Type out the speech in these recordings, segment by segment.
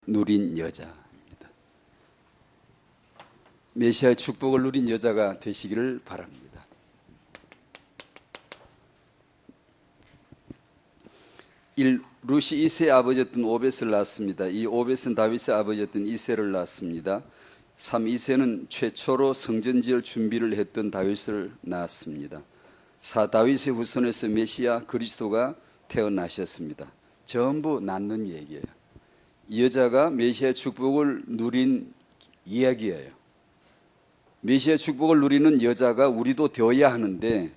누린 여자입니다. 메시아의 축복을 누린 여자가 되시기를 바랍니다. 루시 2세의 아버지였던 오벳을 낳았습니다. 이 오벳은 다윗의 아버지였던 이새를 낳았습니다. 2세는 최초로 성전 지을 준비를 했던 다윗을 낳았습니다. 다윗의 후손에서 메시아 그리스도가 태어나셨습니다. 전부 낳는 얘기예요. 이 여자가 메시아의 축복을 누린 이야기예요. 메시아의 축복을 누리는 여자가 우리도 되어야 하는데,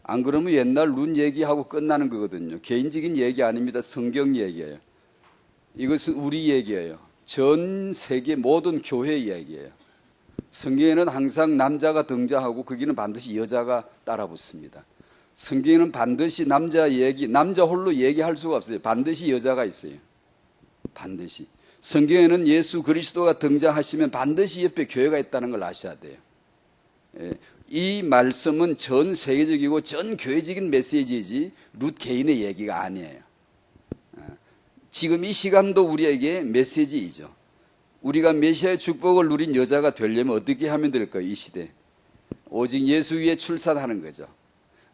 안 그러면 옛날 룬 얘기하고 끝나는 거거든요. 개인적인 얘기 아닙니다. 성경 얘기예요. 이것은 우리 얘기예요. 전 세계 모든 교회 얘기예요. 성경에는 항상 남자가 등장하고 거기는 반드시 여자가 따라 붙습니다. 성경에는 반드시 남자 홀로 얘기할 수가 없어요. 반드시 여자가 있어요. 반드시. 성경에는 예수 그리스도가 등장하시면 반드시 옆에 교회가 있다는 걸 아셔야 돼요. 이 말씀은 전 세계적이고 전 교회적인 메시지이지 룻 개인의 얘기가 아니에요. 지금 이 시간도 우리에게 메시지이죠. 우리가 메시아의 축복을 누린 여자가 되려면 어떻게 하면 될까요? 이 시대 오직 예수 위에 출산하는 거죠.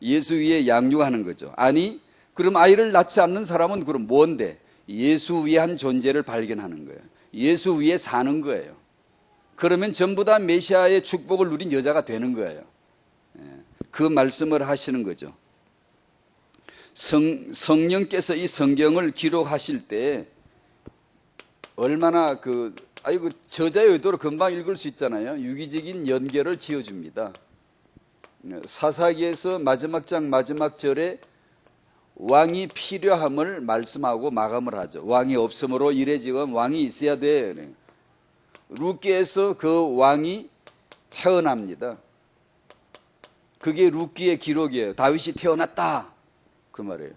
예수 위에 양육하는 거죠. 아니, 그럼 아이를 낳지 않는 사람은 그럼 뭔데? 예수 위에 한 존재를 발견하는 거예요. 예수 위에 사는 거예요. 그러면 전부 다 메시아의 축복을 누린 여자가 되는 거예요. 그 말씀을 하시는 거죠. 성령께서 이 성경을 기록하실 때 얼마나 저자의 의도로 금방 읽을 수 있잖아요. 유기적인 연결을 지어줍니다. 사사기에서 마지막 장 마지막 절에 왕이 필요함을 말씀하고 마감을 하죠. 왕이 없으므로 이래지금 왕이 있어야 돼. 룻기에서 그 왕이 태어납니다. 그게 룻기의 기록이에요. 다윗이 태어났다, 그 말이에요.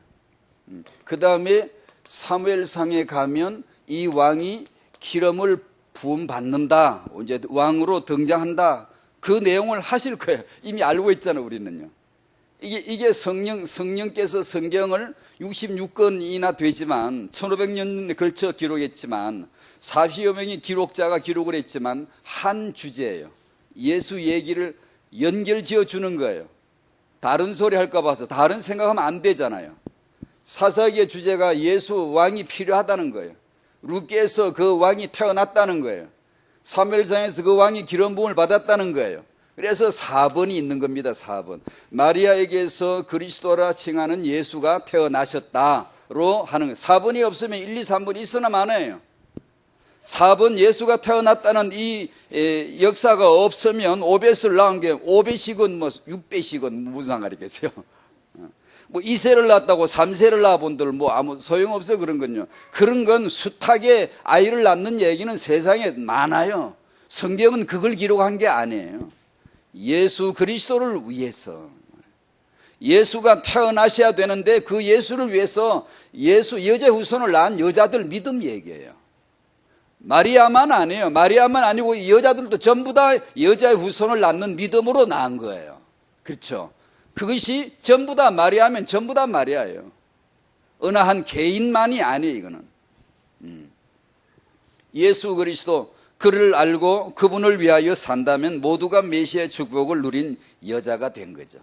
그 다음에 사무엘상에 가면 이 왕이 기름을 부음받는다, 이제 왕으로 등장한다, 그 내용을 하실 거예요. 이미 알고 있잖아요, 우리는요. 이게 성령께서 성경을 66권이나 되지만 1500년에 걸쳐 기록했지만 40여 명의 기록자가 기록을 했지만 한 주제예요. 예수 얘기를 연결 지어주는 거예요. 다른 소리 할까 봐서 다른 생각하면 안 되잖아요. 사사기의 주제가 예수 왕이 필요하다는 거예요. 룻기에서 그 왕이 태어났다는 거예요. 사무엘상에서 그 왕이 기름 부음을 받았다는 거예요. 그래서 4번이 있는 겁니다. 4번. 마리아에게서 그리스도라 칭하는 예수가 태어나셨다로 하는 거예요. 4번이 없으면 1, 2, 3번 있으나 마나요. 4번 예수가 태어났다는 이 역사가 없으면 오벳을 낳은 게 5배씩은 6배씩은 무슨 상관이겠어요. 이세를 낳았다고 3세를 낳아본들 아무 소용없어. 그런 건요. 그런 건 숱하게 아이를 낳는 얘기는 세상에 많아요. 성경은 그걸 기록한 게 아니에요. 예수 그리스도를 위해서 예수가 태어나셔야 되는데 그 예수를 위해서 예수 여자 후손을 낳은 여자들 믿음 얘기예요. 마리아만 아니에요. 마리아만 아니고 여자들도 전부 다 여자의 후손을 낳는 믿음으로 낳은 거예요. 그렇죠? 그것이 전부 다 마리아면 전부 다 마리아예요. 어느 한 개인만이 아니에요. 이거는 예수 그리스도 그를 알고 그분을 위하여 산다면 모두가 메시아의 축복을 누린 여자가 된 거죠.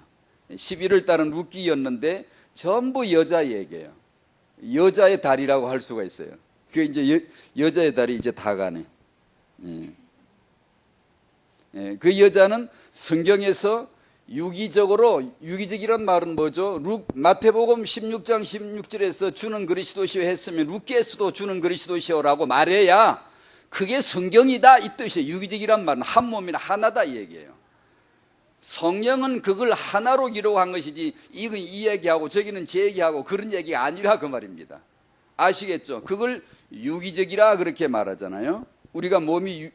11월 달은 룻기였는데 전부 여자 얘기예요. 여자의 달이라고 할 수가 있어요. 그 이제 여자의 달이 이제 다 가네. 그 여자는 성경에서 유기적이란 말은 뭐죠? 마태복음 16장 16절에서 주는 그리스도시오 했으면 룻기에서도 주는 그리스도시오라고 말해야 그게 성경이다 이 뜻이에요. 유기적이란 말은 한 몸이나 하나다 이 얘기예요. 성령은 그걸 하나로 기록한 것이지 이건 이 얘기하고 저기는 제 얘기하고 그런 얘기가 아니라 그 말입니다. 아시겠죠? 그걸 유기적이라 그렇게 말하잖아요. 우리가 몸이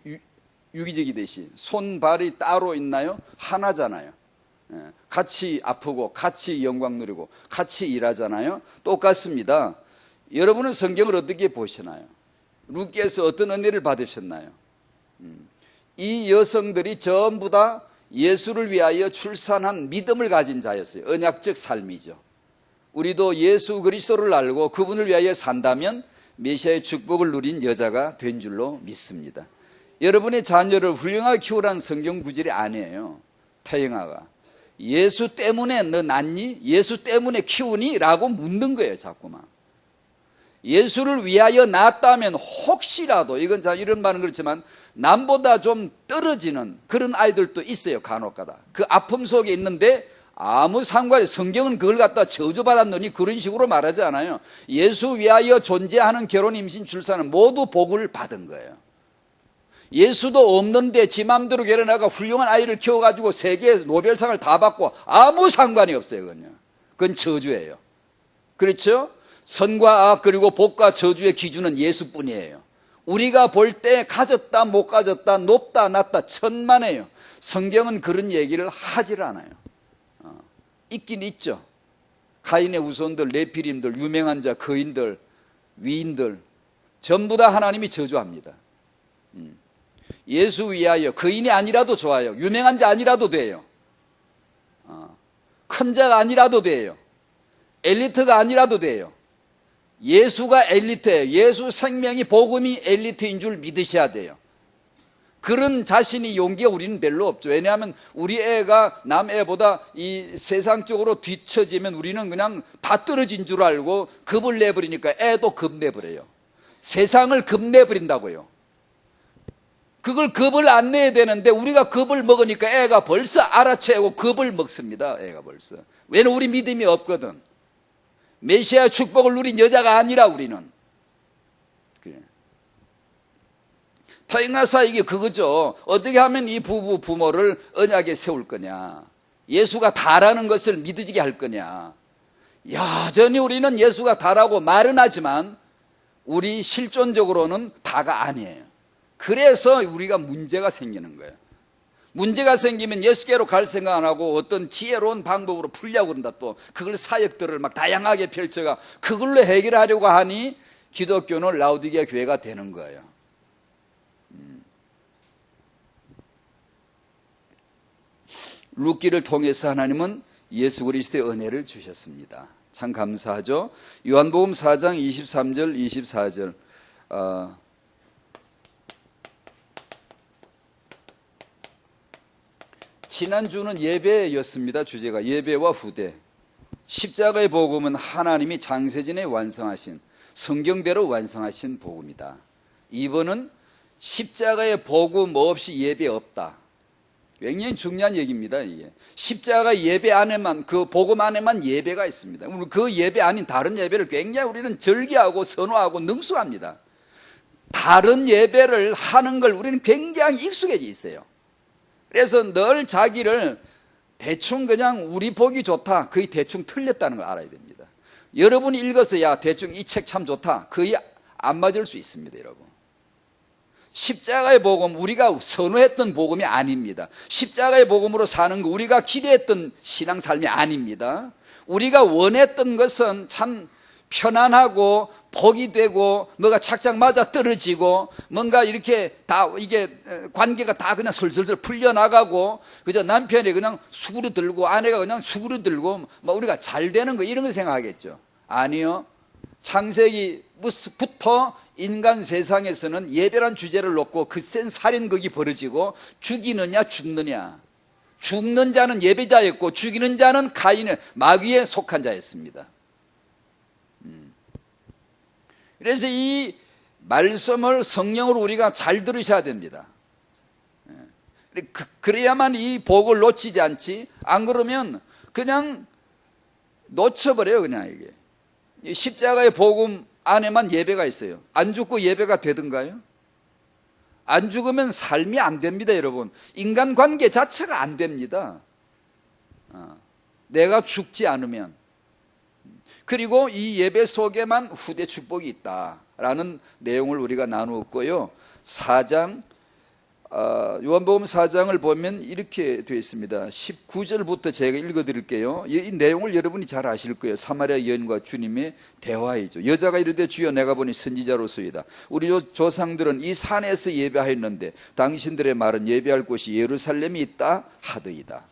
유기적이듯이 손, 발이 따로 있나요? 하나잖아요. 같이 아프고 같이 영광 누리고 같이 일하잖아요. 똑같습니다. 여러분은 성경을 어떻게 보시나요? 룻기에서 어떤 은혜를 받으셨나요? 이 여성들이 전부 다 예수를 위하여 출산한 믿음을 가진 자였어요. 언약적 삶이죠. 우리도 예수 그리스도를 알고 그분을 위하여 산다면 메시아의 축복을 누린 여자가 된 줄로 믿습니다. 여러분의 자녀를 훌륭하게 키우라는 성경 구절이 아니에요. 태영아가 예수 때문에 너 낳니? 예수 때문에 키우니? 라고 묻는 거예요. 자꾸만. 예수를 위하여 낳았다면 혹시라도, 이건 이런 말은 그렇지만 남보다 좀 떨어지는 그런 아이들도 있어요. 간혹가다. 그 아픔 속에 있는데 아무 상관이, 성경은 그걸 갖다 저주받았느니 그런 식으로 말하지 않아요. 예수 위하여 존재하는 결혼, 임신, 출산은 모두 복을 받은 거예요. 예수도 없는데 지 맘대로 결혼하고 훌륭한 아이를 키워가지고 세계 노벨상을 다 받고 아무 상관이 없어요. 그건 저주예요. 그렇죠? 선과 악 그리고 복과 저주의 기준은 예수뿐이에요. 우리가 볼 때 가졌다 못 가졌다 높다 낮다 천만에요. 성경은 그런 얘기를 하질 않아요. 있긴 있죠. 가인의 후손들, 네피림들, 유명한 자, 거인들, 위인들 전부 다 하나님이 저주합니다. 예수 위하여, 거인이 아니라도 좋아요. 유명한 자 아니라도 돼요. 큰 자가 아니라도 돼요. 엘리트가 아니라도 돼요. 예수가 엘리트예요. 예수 생명이, 복음이 엘리트인 줄 믿으셔야 돼요. 그런 자신이 용기가 우리는 별로 없죠. 왜냐하면 우리 애가 남 애보다 이 세상적으로 뒤처지면 우리는 그냥 다 떨어진 줄 알고 겁을 내버리니까 애도 겁내버려요. 세상을 겁내버린다고요. 그걸 겁을 안 내야 되는데 우리가 겁을 먹으니까 애가 벌써 알아채고 겁을 먹습니다. 애가 벌써. 왜냐면 우리 믿음이 없거든. 메시아 축복을 누린 여자가 아니라 우리는. 그래. 터잉아사 이게 그거죠. 어떻게 하면 이 부모를 언약에 세울 거냐. 예수가 다라는 것을 믿어지게 할 거냐. 여전히 우리는 예수가 다라고 말은 하지만 우리 실존적으로는 다가 아니에요. 그래서 우리가 문제가 생기는 거예요. 문제가 생기면 예수께로 갈 생각 안 하고 어떤 지혜로운 방법으로 풀려고 그런다. 또 그걸 사역들을 막 다양하게 펼쳐가 그걸로 해결하려고 하니 기독교는 라오디게아 교회가 되는 거예요. 룻기를 통해서 하나님은 예수 그리스도의 은혜를 주셨습니다. 참 감사하죠. 요한복음 4장 23절 24절 지난주는 예배였습니다. 주제가 예배와 후대. 십자가의 복음은 하나님이 장세전에 완성하신, 성경대로 완성하신 복음이다. 이번은 십자가의 복음 없이 예배 없다. 굉장히 중요한 얘기입니다. 이게 십자가 예배 안에만, 그 복음 안에만 예배가 있습니다. 그 예배 아닌 다른 예배를 굉장히 우리는 절개하고 선호하고 능수합니다. 다른 예배를 하는 걸 우리는 굉장히 익숙해져 있어요. 그래서 늘 자기를 대충 그냥 우리 보기 좋다, 거의 대충 틀렸다는 걸 알아야 됩니다. 여러분이 읽어서 야 대충 이 책 참 좋다, 거의 안 맞을 수 있습니다. 여러분, 십자가의 복음, 우리가 선호했던 복음이 아닙니다. 십자가의 복음으로 사는 거 우리가 기대했던 신앙 삶이 아닙니다. 우리가 원했던 것은 참 편안하고 복이 되고 뭐가 착착 맞아 떨어지고 뭔가 이렇게 다 이게 관계가 다 그냥 슬슬슬 풀려나가고 그저 남편이 그냥 수그러들고 아내가 그냥 수그러들고 뭐 우리가 잘 되는 거 이런 거 생각하겠죠. 아니요. 창세기부터 인간 세상에서는 예배란 주제를 놓고 그 센 살인극이 벌어지고 죽이느냐 죽느냐, 죽는 자는 예배자였고 죽이는 자는 가인의 마귀에 속한 자였습니다. 그래서 이 말씀을 성령으로 우리가 잘 들으셔야 됩니다. 그래야만 이 복을 놓치지 않지, 안 그러면 그냥 놓쳐버려요. 그냥 이게 십자가의 복음 안에만 예배가 있어요. 안 죽고 예배가 되든가요? 안 죽으면 삶이 안 됩니다. 여러분, 인간관계 자체가 안 됩니다. 내가 죽지 않으면. 그리고 이 예배 속에만 후대 축복이 있다라는 내용을 우리가 나누었고요. 4장 요한복음 4장을 보면 이렇게 되어 있습니다. 19절부터 제가 읽어드릴게요. 이 내용을 여러분이 잘 아실 거예요. 사마리아 여인과 주님의 대화이죠. 여자가 이르되 주여 내가 보니 선지자로소이다. 우리 조상들은 이 산에서 예배하였는데 당신들의 말은 예배할 곳이 예루살렘이 있다 하더이다.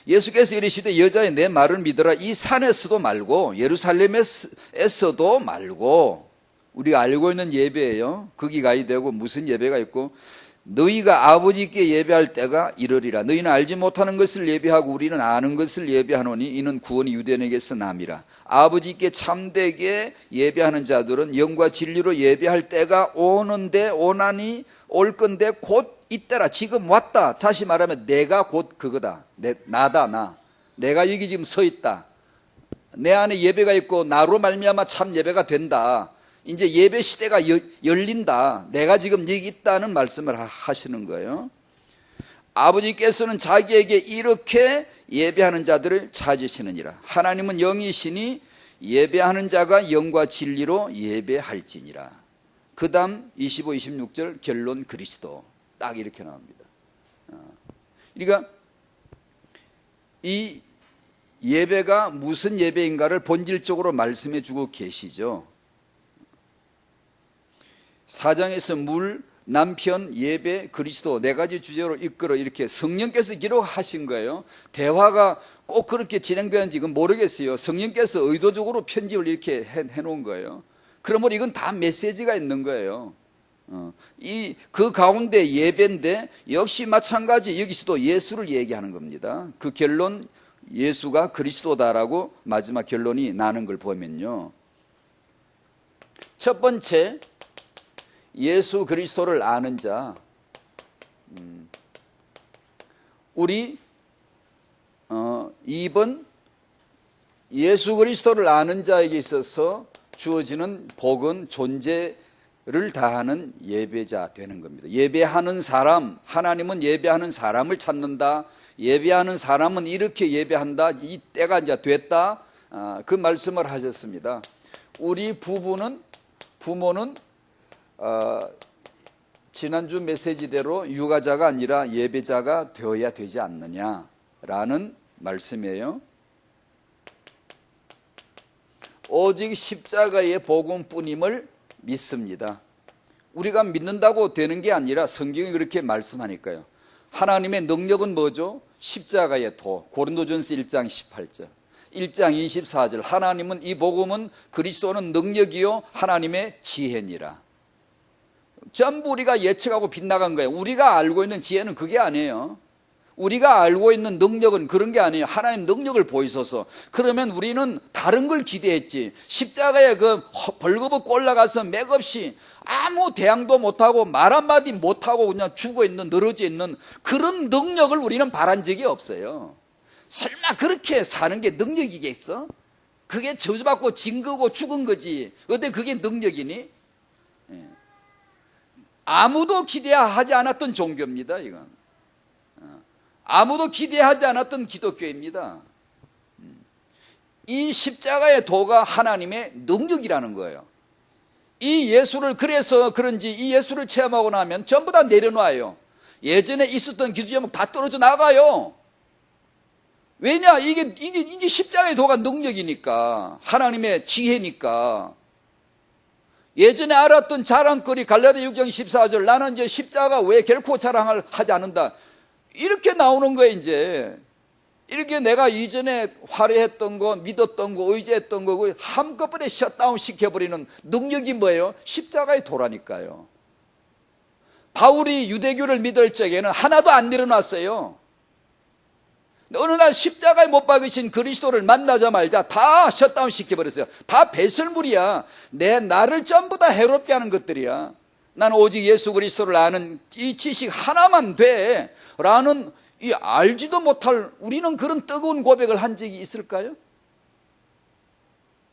예수께서 이르시되 여자의 내 말을 믿어라. 이 산에서도 말고 예루살렘에서도 말고, 우리가 알고 있는 예배예요. 거기 가야 되고 무슨 예배가 있고, 너희가 아버지께 예배할 때가 이르리라. 너희는 알지 못하는 것을 예배하고 우리는 아는 것을 예배하노니 이는 구원이 유대인에게서 남이라. 아버지께 참되게 예배하는 자들은 영과 진리로 예배할 때가 오는데, 오나니 올 건데 곧 이때라. 지금 왔다. 다시 말하면 내가 곧 그거다. 나다. 나. 내가 여기 지금 서 있다. 내 안에 예배가 있고 나로 말미암아 참 예배가 된다. 이제 예배 시대가 열린다. 내가 지금 여기 있다는 말씀을 하시는 거예요. 아버지께서는 자기에게 이렇게 예배하는 자들을 찾으시느니라. 하나님은 영이시니 예배하는 자가 영과 진리로 예배할지니라. 그 다음 25, 26절 결론 그리스도. 딱 이렇게 나옵니다. 그러니까 이 예배가 무슨 예배인가를 본질적으로 말씀해 주고 계시죠. 4장에서 물, 남편, 예배, 그리스도 네 가지 주제로 이끌어 이렇게 성령께서 기록하신 거예요. 대화가 꼭 그렇게 진행되는지 이건 모르겠어요. 성령께서 의도적으로 편집을 이렇게 해놓은 거예요. 그러면 이건 다 메시지가 있는 거예요. 그 가운데 예배인데 역시 마찬가지 여기서도 예수를 얘기하는 겁니다. 그 결론 예수가 그리스도다라고 마지막 결론이 나는 걸 보면요. 첫 번째 예수 그리스도를 아는 자, 우리 2번 예수 그리스도를 아는 자에게 있어서 주어지는 복은 존재를 다하는 예배자 되는 겁니다. 예배하는 사람, 하나님은 예배하는 사람을 찾는다. 예배하는 사람은 이렇게 예배한다. 이 때가 이제 됐다. 그 말씀을 하셨습니다. 우리 부모는 지난주 메시지대로 유가자가 아니라 예배자가 되어야 되지 않느냐라는 말씀이에요. 오직 십자가의 복음뿐임을 믿습니다. 우리가 믿는다고 되는 게 아니라 성경이 그렇게 말씀하니까요. 하나님의 능력은 뭐죠? 십자가의 도. 고린도전서 1장 18절 1장 24절 하나님은 이 복음은 그리스도는 능력이요 하나님의 지혜니라. 전부 우리가 예측하고 빗나간 거예요. 우리가 알고 있는 지혜는 그게 아니에요. 우리가 알고 있는 능력은 그런 게 아니에요. 하나님 능력을 보이소서. 그러면 우리는 다른 걸 기대했지. 십자가에 그 벌거벗고 올라가서 맥없이 아무 대항도 못하고 말 한마디 못하고 그냥 죽어있는 늘어져 있는 그런 능력을 우리는 바란 적이 없어요. 설마 그렇게 사는 게 능력이겠어? 그게 저주받고 진 거고 죽은 거지. 어때 그게 능력이니? 아무도 기대하지 않았던 종교입니다. 이건 아무도 기대하지 않았던 기독교입니다. 이 십자가의 도가 하나님의 능력이라는 거예요. 이 예수를 그래서 그런지 이 예수를 체험하고 나면 전부 다 내려놔요. 예전에 있었던 기도 제목 다 떨어져 나가요. 왜냐? 이게 십자가의 도가 능력이니까, 하나님의 지혜니까. 예전에 알았던 자랑거리 갈라디아 6장 14절 나는 이제 십자가 외에 결코 자랑을 하지 않는다. 이렇게 나오는 거예요. 이제 이렇게 내가 이전에 화려했던 거, 믿었던 거, 의지했던 거 한꺼번에 셧다운 시켜버리는 능력이 뭐예요? 십자가의 도라니까요. 바울이 유대교를 믿을 적에는 하나도 안 내려놨어요. 어느 날 십자가에 못 박으신 그리스도를 만나자마자 다 셧다운 시켜버렸어요. 다 배설물이야. 나를 전부 다 해롭게 하는 것들이야. 나는 오직 예수 그리스도를 아는 이 지식 하나만 돼 라는 이 알지도 못할, 우리는 그런 뜨거운 고백을 한 적이 있을까요?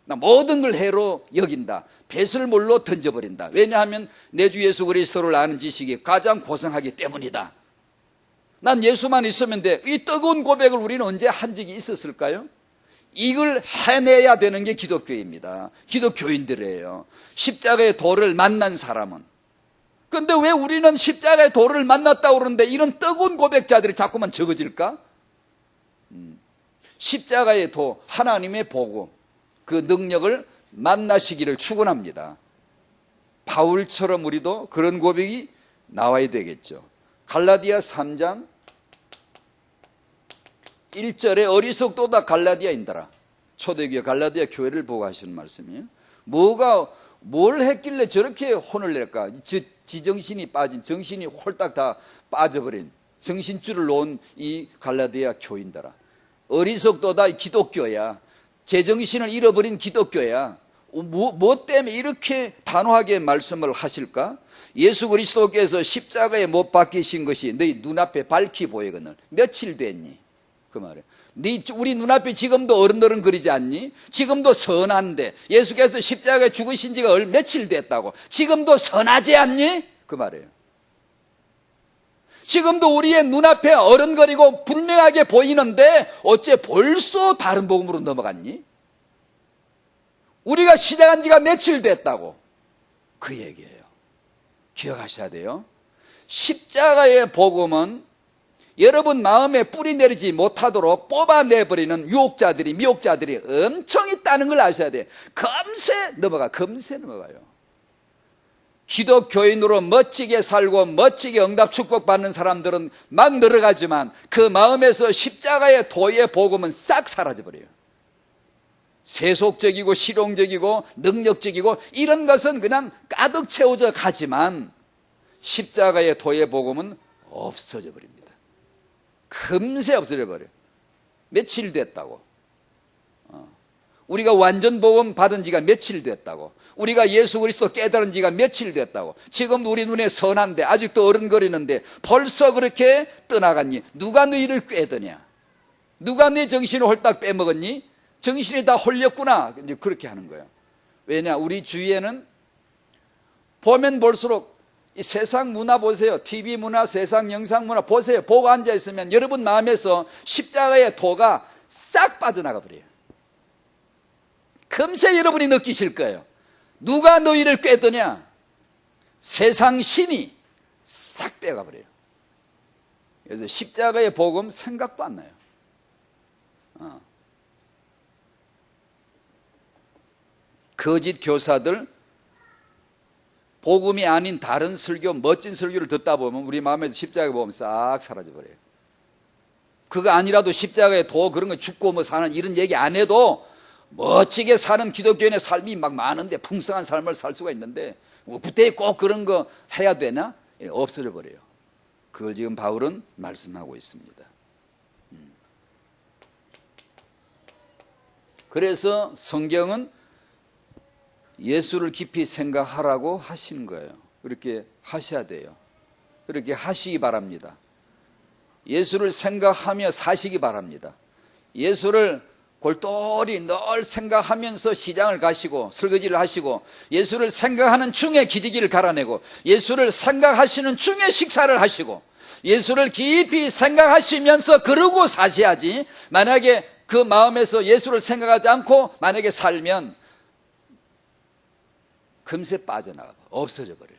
나 모든 걸 해로 여긴다. 배설물로 던져버린다. 왜냐하면 내 주 예수 그리스도를 아는 지식이 가장 고상하기 때문이다. 난 예수만 있으면 돼. 이 뜨거운 고백을 우리는 언제 한 적이 있었을까요? 이걸 해내야 되는 게 기독교입니다. 기독교인들이에요. 십자가의 도를 만난 사람은. 그런데 왜 우리는 십자가의 도를 만났다고 그러는데 이런 뜨거운 고백자들이 자꾸만 적어질까? 십자가의 도, 하나님의 복음, 그 능력을 만나시기를 축원합니다. 바울처럼 우리도 그런 고백이 나와야 되겠죠. 갈라디아 3장 1절에 어리석도다 갈라디아인들아. 초대교회 갈라디아 교회를 보고 하시는 말씀이에요. 뭘 했길래 저렇게 혼을 낼까? 지정신이 빠진, 정신이 홀딱 다 빠져버린, 정신줄을 놓은 이 갈라디아 교인들아. 어리석도다 기독교야. 제정신을 잃어버린 기독교야. 뭐 때문에 이렇게 단호하게 말씀을 하실까? 예수 그리스도께서 십자가에 못 박히신 것이 너희 눈앞에 밝히 보이거늘 며칠 됐니? 그 말이에요. 우리 눈앞에 지금도 어른거리지 않니? 지금도 선한데 예수께서 십자가에 죽으신 지가 며칠 됐다고. 지금도 선하지 않니? 그 말이에요. 지금도 우리의 눈앞에 어른거리고 분명하게 보이는데 어째 벌써 다른 복음으로 넘어갔니? 우리가 시작한 지가 며칠 됐다고. 그 얘기예요. 기억하셔야 돼요. 십자가의 복음은 여러분 마음에 뿌리 내리지 못하도록 뽑아내버리는 유혹자들이, 미혹자들이 엄청 있다는 걸 아셔야 돼요. 금세 넘어가요. 기독교인으로 멋지게 살고 멋지게 응답 축복받는 사람들은 막 늘어가지만 그 마음에서 십자가의 도의 복음은 싹 사라져버려요. 세속적이고 실용적이고 능력적이고 이런 것은 그냥 가득 채워져 가지만 십자가의 도의 복음은 없어져 버립니다. 금세 없어져 버려요. 며칠 됐다고. 우리가 완전 복음 받은 지가 며칠 됐다고. 우리가 예수 그리스도 깨달은 지가 며칠 됐다고. 지금도 우리 눈에 선한데 아직도 어른거리는데 벌써 그렇게 떠나갔니? 누가 너희를 꾀더냐? 누가 네 정신을 홀딱 빼먹었니? 정신이 다 홀렸구나. 이제 그렇게 하는 거예요. 왜냐? 우리 주위에는 보면 볼수록 이 세상 문화 보세요. TV 문화, 세상 영상 문화 보세요. 보고 앉아 있으면 여러분 마음에서 십자가의 도가 싹 빠져나가 버려요. 금세 여러분이 느끼실 거예요. 누가 너희를 꾀더냐? 세상 신이 싹 빼가 버려요. 그래서 십자가의 복음 생각도 안 나요. 거짓 교사들 복음이 아닌 다른 설교, 멋진 설교를 듣다 보면 우리 마음에서 십자가의 복음 싹 사라져버려요. 그거 아니라도 십자가의 도 그런 거 죽고 뭐 사는 이런 얘기 안 해도 멋지게 사는 기독교인의 삶이 막 많은데 풍성한 삶을 살 수가 있는데 그때 꼭 그런 거 해야 되나? 없어져 버려요. 그걸 지금 바울은 말씀하고 있습니다. 그래서 성경은 예수를 깊이 생각하라고 하시는 거예요. 그렇게 하셔야 돼요. 그렇게 하시기 바랍니다. 예수를 생각하며 사시기 바랍니다. 예수를 골똘히 늘 생각하면서 시장을 가시고 설거지를 하시고 예수를 생각하는 중에 기지개를 갈아내고 예수를 생각하시는 중에 식사를 하시고 예수를 깊이 생각하시면서 그러고 사셔야지. 만약에 그 마음에서 예수를 생각하지 않고 만약에 살면 금세 빠져나가 없어져 버려요.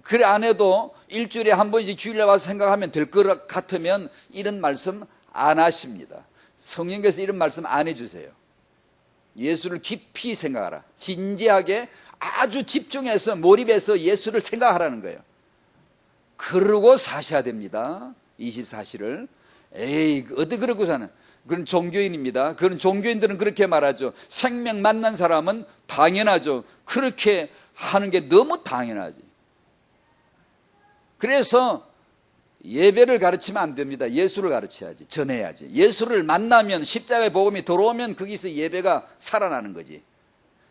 그래 안 해도 일주일에 한 번씩 주일에 와서 생각하면 될 것 같으면 이런 말씀 안 하십니다. 성령께서 이런 말씀 안 해주세요. 예수를 깊이 생각하라. 진지하게 아주 집중해서 몰입해서 예수를 생각하라는 거예요. 그러고 사셔야 됩니다. 24시를. 에이 어디 그러고 사는 그런 종교인입니다. 그런 종교인들은 그렇게 말하죠. 생명 만난 사람은 당연하죠. 그렇게 하는 게 너무 당연하지. 그래서 예배를 가르치면 안 됩니다. 예수를 가르쳐야지. 전해야지. 예수를 만나면 십자가의 복음이 들어오면 거기서 예배가 살아나는 거지.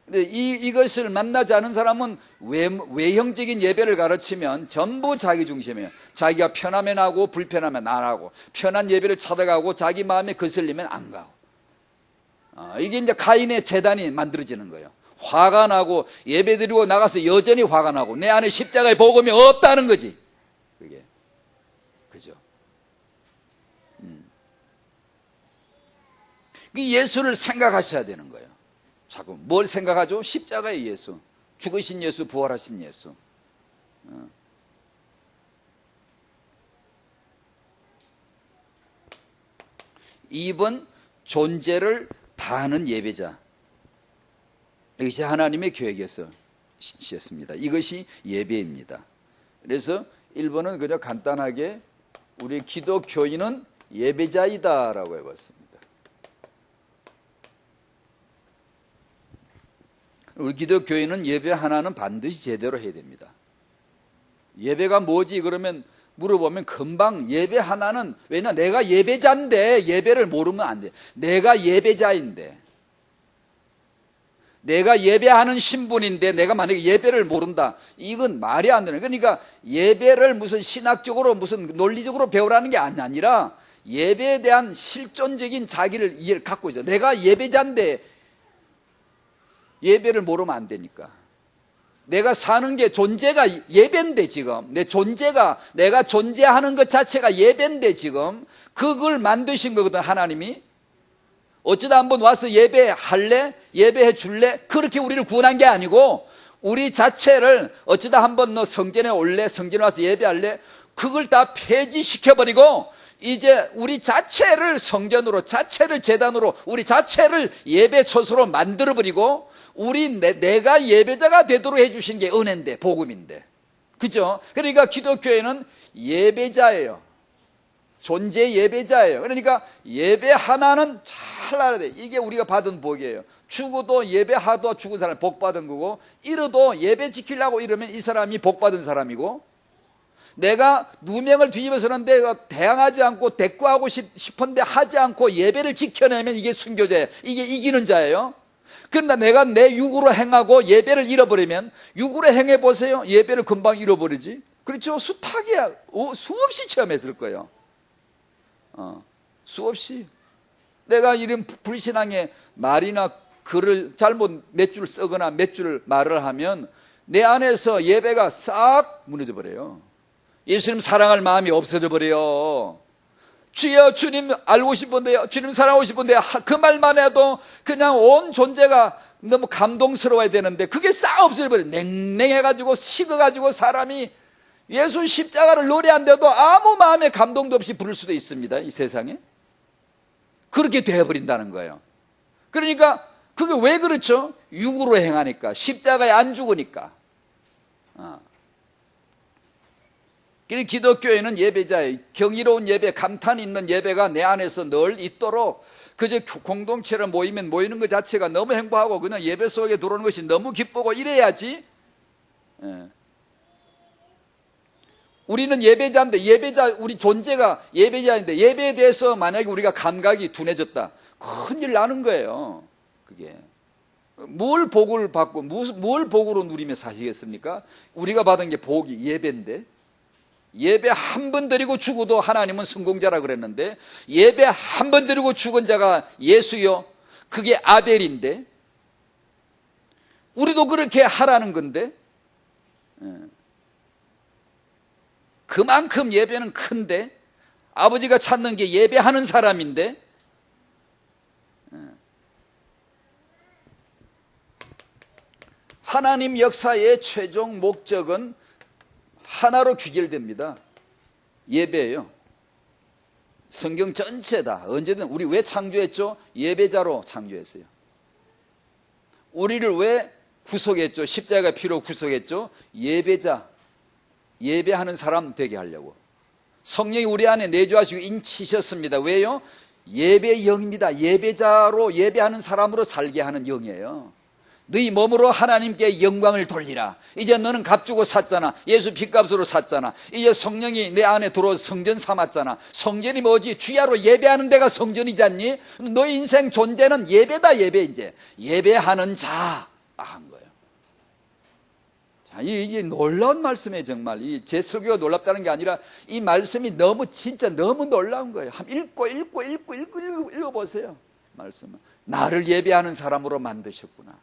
근데 이것을 만나지 않은 사람은 외형적인 예배를 가르치면 전부 자기 중심이에요. 자기가 편하면 하고 불편하면 안 하고 편한 예배를 찾아가고 자기 마음에 거슬리면 안 가고. 이게 이제 가인의 재단이 만들어지는 거예요. 화가 나고 예배 드리고 나가서 여전히 화가 나고 내 안에 십자가의 복음이 없다는 거지. 그게 그죠? 예수를 생각하셔야 되는 거예요. 자꾸 뭘 생각하죠? 십자가의 예수, 죽으신 예수, 부활하신 예수. 2번 존재를 다하는 예배자. 이것이 하나님의 계획이었습니다. 이것이 예배입니다. 그래서 1번은 그냥 간단하게 우리 기독교인은 예배자이다라고 해봤습니다. 우리 기독교인은 예배 하나는 반드시 제대로 해야 됩니다. 예배가 뭐지? 그러면 물어보면 금방 예배 하나는, 왜냐 내가 예배자인데 예배를 모르면 안 돼. 내가 예배자인데, 내가 예배하는 신분인데 내가 만약에 예배를 모른다, 이건 말이 안 되는. 그러니까 예배를 무슨 신학적으로 무슨 논리적으로 배우라는 게 아니라 예배에 대한 실존적인 자기를 이해를 갖고 있어. 내가 예배자인데 예배를 모르면 안 되니까. 내가 사는 게 존재가 예배인데, 지금 내 존재가, 내가 존재하는 것 자체가 예배인데, 지금 그걸 만드신 거거든 하나님이. 어쩌다 한번 와서 예배할래? 예배해 줄래? 그렇게 우리를 구원한 게 아니고, 우리 자체를 어쩌다 한번 너 성전에 올래? 성전에 와서 예배할래? 그걸 다 폐지시켜버리고 이제 우리 자체를 성전으로, 자체를 제단으로, 우리 자체를 예배 처소로 만들어버리고, 내가 예배자가 되도록 해주신 게 은혜인데, 복음인데, 그죠? 그러니까 기독교회는 예배자예요. 존재 예배자예요. 그러니까 예배 하나는 잘 알아야 돼. 이게 우리가 받은 복이에요. 죽어도 예배하도 죽은 사람이 복 받은 거고, 이러도 예배 지키려고 이러면 이 사람이 복 받은 사람이고, 내가 누명을 뒤집어서는 내가 대항하지 않고 대꾸하고 싶은데 하지 않고 예배를 지켜내면 이게 순교자예요. 이게 이기는 자예요. 그러나 내가 내 육으로 행하고 예배를 잃어버리면, 육으로 행해보세요. 예배를 금방 잃어버리지. 그렇죠? 수탁이야. 수없이 체험했을 거예요. 수없이. 내가 이런 불신앙의 말이나 글을 잘못 몇 줄 쓰거나 몇 줄 말을 하면 내 안에서 예배가 싹 무너져 버려요. 예수님 사랑할 마음이 없어져 버려요. 주여, 주님 알고 싶은데요, 주님 사랑하고 싶은데요, 그 말만 해도 그냥 온 존재가 너무 감동스러워야 되는데 그게 싹 없어져 버려요. 냉랭해가지고 식어가지고 사람이 예수 십자가를 노래한데도 아무 마음에 감동도 없이 부를 수도 있습니다. 이 세상에 그렇게 되어버린다는 거예요. 그러니까 그게 왜 그렇죠? 육으로 행하니까, 십자가에 안 죽으니까. 기독교회는 예배자예요. 경이로운 예배, 감탄 있는 예배가 내 안에서 늘 있도록, 그저 공동체로 모이면 모이는 것 자체가 너무 행복하고 그냥 예배 속에 들어오는 것이 너무 기쁘고 이래야지. 우리는 예배자인데, 우리 존재가 예배자인데 예배에 대해서 만약에 우리가 감각이 둔해졌다, 큰일 나는 거예요. 그게 뭘 복을 받고 뭘 복으로 누리며 사시겠습니까? 우리가 받은 게 복이 예배인데, 예배 한 번 드리고 죽어도 하나님은 성공자라 그랬는데, 예배 한 번 드리고 죽은 자가 예수요, 그게 아벨인데, 우리도 그렇게 하라는 건데, 그만큼 예배는 큰데, 아버지가 찾는 게 예배하는 사람인데, 하나님 역사의 최종 목적은 하나로 귀결됩니다. 예배예요. 성경 전체다. 언제든 우리 왜 창조했죠? 예배자로 창조했어요. 우리를 왜 구속했죠? 십자가 피로 구속했죠? 예배자, 예배하는 사람 되게 하려고. 성령이 우리 안에 내주하시고 인치셨습니다. 왜요? 예배의 영입니다. 예배자로, 예배하는 사람으로 살게 하는 영이에요. 너희 몸으로 하나님께 영광을 돌리라. 이제 너는 값 주고 샀잖아. 예수 핏값으로 샀잖아. 이제 성령이 내 안에 들어와 성전 삼았잖아. 성전이 뭐지? 주야로 예배하는 데가 성전이지 않니? 너희 인생 존재는 예배다. 예배. 이제 예배하는 자 한 거예요. 자, 이게 놀라운 말씀이에요. 정말 제 설교가 놀랍다는 게 아니라 이 말씀이 너무, 진짜 너무 놀라운 거예요. 한번 읽어보세요. 말씀은 나를 예배하는 사람으로 만드셨구나,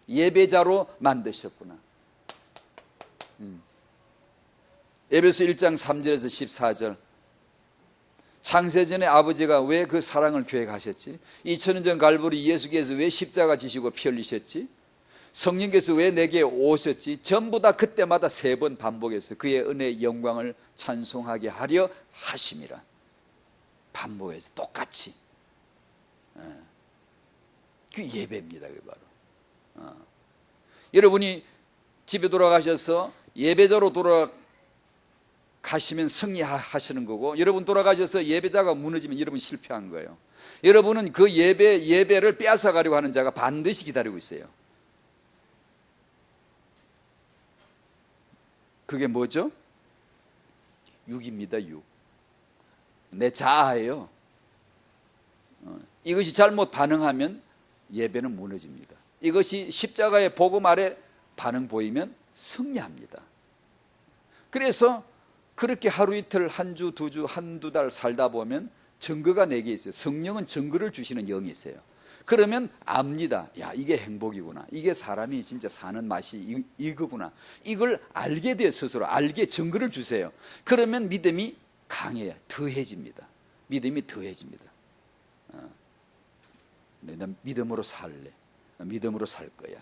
예배자로 만드셨구나. 에베소 1장 3절에서 14절. 창세전에 아버지가 왜 그 사랑을 계획하셨지? 2000년 전 갈보리 예수께서 왜 십자가 지시고 피 흘리셨지? 성령께서 왜 내게 오셨지? 전부 다 그때마다 3번 반복해서 그의 은혜의 영광을 찬송하게 하려 하심이라. 반복해서 똑같이. 그 예배입니다. 그게 바로. 여러분이 집에 돌아가셔서 예배자로 돌아가는 가시면 승리하시는 거고, 여러분 돌아가셔서 예배자가 무너지면 여러분 실패한 거예요. 여러분은 그 예배를 빼앗아 가려고 하는 자가 반드시 기다리고 있어요. 그게 뭐죠? 육입니다. 육. 내 자아예요. 이것이 잘못 반응하면 예배는 무너집니다. 이것이 십자가의 복음 아래 반응 보이면 승리합니다. 그래서 그렇게 하루 이틀, 한 주, 두 주, 한두 달 살다 보면 증거가 내게 있어요. 성령은 증거를 주시는 영이 있어요. 그러면 압니다. 야, 이게 행복이구나. 이게 사람이 진짜 사는 맛이 이거구나. 이걸 알게 돼요. 스스로 알게 증거를 주세요. 그러면 믿음이 강해요. 더해집니다. 믿음이 더해집니다. 나 믿음으로 살래. 나 믿음으로 살 거야.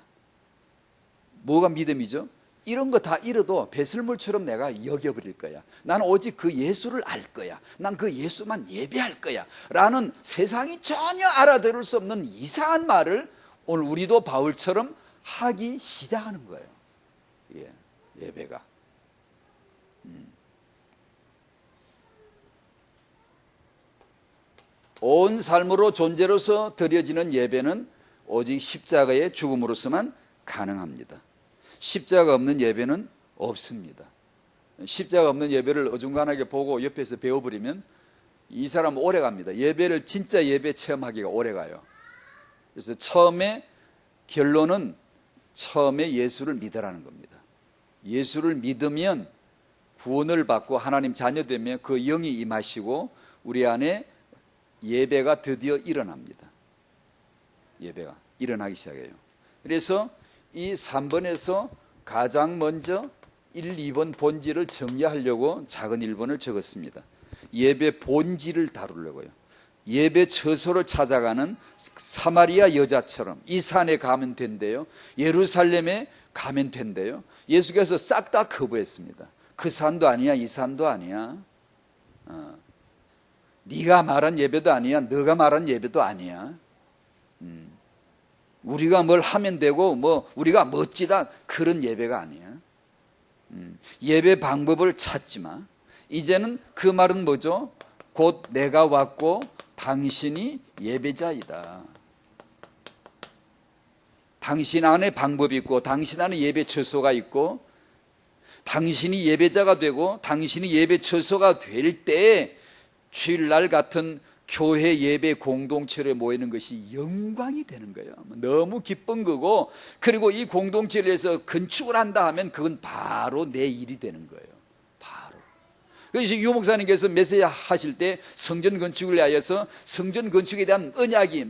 뭐가 믿음이죠? 이런 거 다 잃어도 배설물처럼 내가 여겨버릴 거야. 나는 오직 그 예수를 알 거야. 난 그 예수만 예배할 거야. 라는 세상이 전혀 알아들을 수 없는 이상한 말을 오늘 우리도 바울처럼 하기 시작하는 거예요. 예배가. 온 삶으로 존재로서 드려지는 예배는 오직 십자가의 죽음으로서만 가능합니다. 십자가 없는 예배는 없습니다. 십자가 없는 예배를 어중간하게 보고 옆에서 배워버리면 이 사람 오래 갑니다. 예배를 진짜 예배 체험하기가 오래 가요. 그래서 결론은 처음에 예수를 믿으라는 겁니다. 예수를 믿으면 구원을 받고 하나님 자녀 되면 그 영이 임하시고 우리 안에 예배가 드디어 일어납니다. 예배가 일어나기 시작해요. 그래서 이 3번에서 가장 먼저 1, 2번 본질을 정리하려고 작은 1번을 적었습니다. 예배 본질을 다루려고요. 예배 처소를 찾아가는 사마리아 여자처럼 이 산에 가면 된대요. 예루살렘에 가면 된대요. 예수께서 싹 다 거부했습니다. 그 산도 아니야, 이 산도 아니야. 네가 말한 예배도 아니야, 너가 말한 예배도 아니야. 우리가 뭘 하면 되고 우리가 멋지다 그런 예배가 아니야. 예배 방법을 찾지 마. 이제는 그 말은 뭐죠? 곧 내가 왔고 당신이 예배자이다. 당신 안에 방법이 있고 당신 안에 예배 처소가 있고 당신이 예배자가 되고 당신이 예배 처소가 될 때 주일날 같은 교회 예배 공동체에 모이는 것이 영광이 되는 거예요. 너무 기쁜 거고, 그리고 이 공동체를 위해서 건축을 한다 하면 그건 바로 내 일이 되는 거예요. 바로. 그래서 유 목사님께서 메시지 하실 때 성전 건축을 위하여서 성전 건축에 대한 언약이